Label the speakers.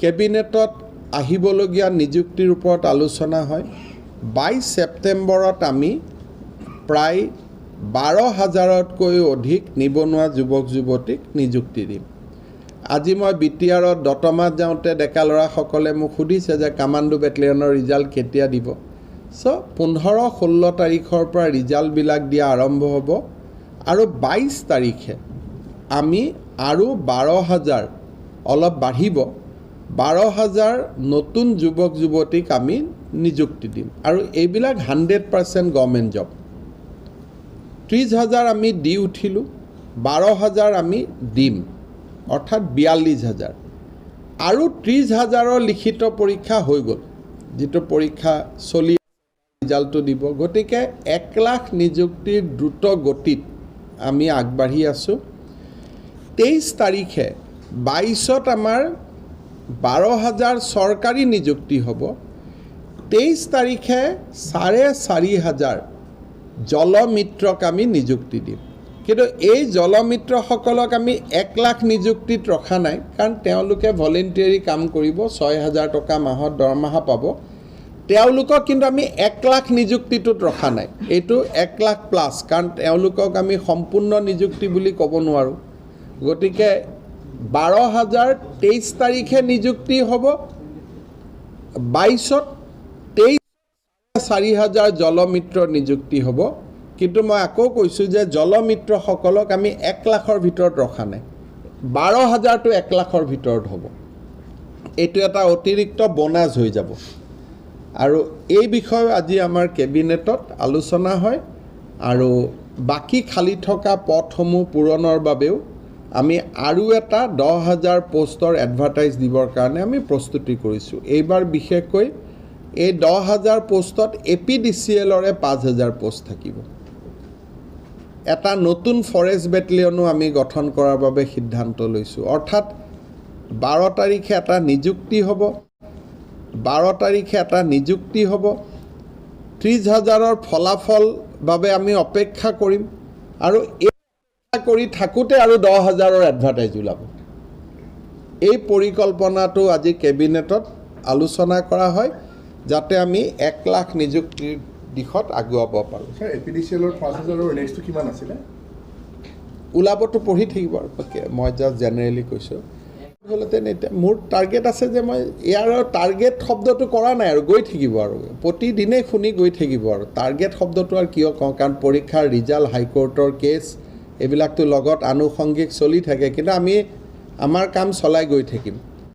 Speaker 1: কেবিনেটত আহিবলগীয়া নিযুক্তিৰ ওপৰত আলোচনা হয় 22 ছেপ্টেম্বৰত আমি প্ৰায় 12,000তকৈ অধিক নিবনুৱা যুৱক যুৱতীক নিযুক্তি দিম আজি মই বিটিআৰত দতমাত যাওঁতে ডেকা ল'ৰাসকলে মোক সুধিছে যে কামাণ্ডো বেটেলিয়নৰ ৰিজাল্ট কেতিয়া দিব সো 15-16 তাৰিখৰ পৰা ৰিজাল্টবিলাক দিয়া আৰম্ভ হ'ব আৰু 22 তাৰিখে আমি আৰু 12,000 অলপ বাঢ়িব 12,000 নতুন যুৱক যুৱতীক আমি নিযুক্তি দিম আৰু এইবিলাক 100% গভৰ্ণমেণ্ট জব 30,000 আমি দি উঠিলোঁ 12,000 আমি দিম অৰ্থাৎ 42,000 আৰু 30,000ৰ লিখিত পৰীক্ষা হৈ গ'ল যিটো পৰীক্ষা চলি ৰিজাল্টটো দিব গতিকে 1 লাখ নিযুক্তিৰ দ্ৰুত গতিত আমি আগবাঢ়ি আছোঁ 23 তাৰিখে 22ত আমাৰ 12,000 চৰকাৰী নিযুক্তি হ'ব 23 তাৰিখে 4,500 জলমিত্ৰক আমি নিযুক্তি দিম কিন্তু এই জলমিত্ৰসকলক আমি 1 লাখ নিযুক্তিত ৰখা নাই কাৰণ তেওঁলোকে ভলেণ্টিয়াৰি কাম কৰিব 6,000 টকা মাহত দৰমহা পাব তেওঁলোকক কিন্তু আমি 1 লাখ নিযুক্তিটোত ৰখা নাই এইটো 1 লাখ প্লাছ কাৰণ তেওঁলোকক আমি সম্পূৰ্ণ নিযুক্তি বুলি ক'ব নোৱাৰোঁ গতিকে 12,000 23 তাৰিখে নিযুক্তি হ'ব 22ত 4,500 জলমিত্ৰ নিযুক্তি হ'ব কিন্তু মই আকৌ কৈছোঁ যে জলমিত্ৰসকলক আমি 1 লাখৰ ভিতৰত ৰখা নাই 12,000টো 1 লাখৰ ভিতৰত হ'ব এইটো এটা অতিৰিক্ত বোনাছ হৈ যাব আৰু এই বিষয়ে আজি আমাৰ কেবিনেটত আলোচনা হয় আৰু বাকি খালি থকা পদসমূহ পূৰণৰ বাবেও আমি আৰু এটা 10,000 পোষ্টৰ এডভাৰটাইজ দিবৰ কাৰণে আমি প্ৰস্তুতি কৰিছোঁ এইবাৰ বিশেষকৈ এই 10,000 পোষ্টত APDCLৰে 5,000 পোষ্ট থাকিব এটা নতুন ফৰেষ্ট বেটেলিয়নো আমি গঠন কৰাৰ বাবে সিদ্ধান্ত লৈছোঁ অৰ্থাৎ 12 তাৰিখে এটা নিযুক্তি হ'ব 12 তাৰিখে এটা নিযুক্তি হ'ব 30,000ৰ ফলাফল বাবে আমি অপেক্ষা কৰিম আৰু কৰি থাকোঁতে আৰু 10,000ৰ এডভাৰটাইজ ওলাব এই পৰিকল্পনাটো আজি কেবিনেটত আলোচনা কৰা হয় যাতে আমি 1 লাখ নিযুক্তিৰ দিশত আগুৱাব পাৰোঁ
Speaker 2: স্যাৰ APDCLৰ 5,000ৰ নেক্সটটো কিমান আছিলে
Speaker 1: ওলাবতো পঢ়ি থাকিব আৰু মই জাষ্ট জেনেৰেলি কৈছোঁ হ'লেতেন এতিয়া মোৰ টাৰ্গেট আছে যে মই ইয়াৰ টাৰ্গেট শব্দটো কৰা নাই আৰু গৈ থাকিব আৰু প্ৰতিদিনে শুনি গৈ থাকিব আৰু টাৰ্গেট শব্দটো আৰু কিয় কওঁ কাৰণ পৰীক্ষাৰ ৰিজাল্ট হাইকোৰ্টৰ কেছ এইবিলাকতো লগত আনুষংগিক চলি থাকে কিন্তু আমি আমাৰ কাম চলাই গৈ থাকিম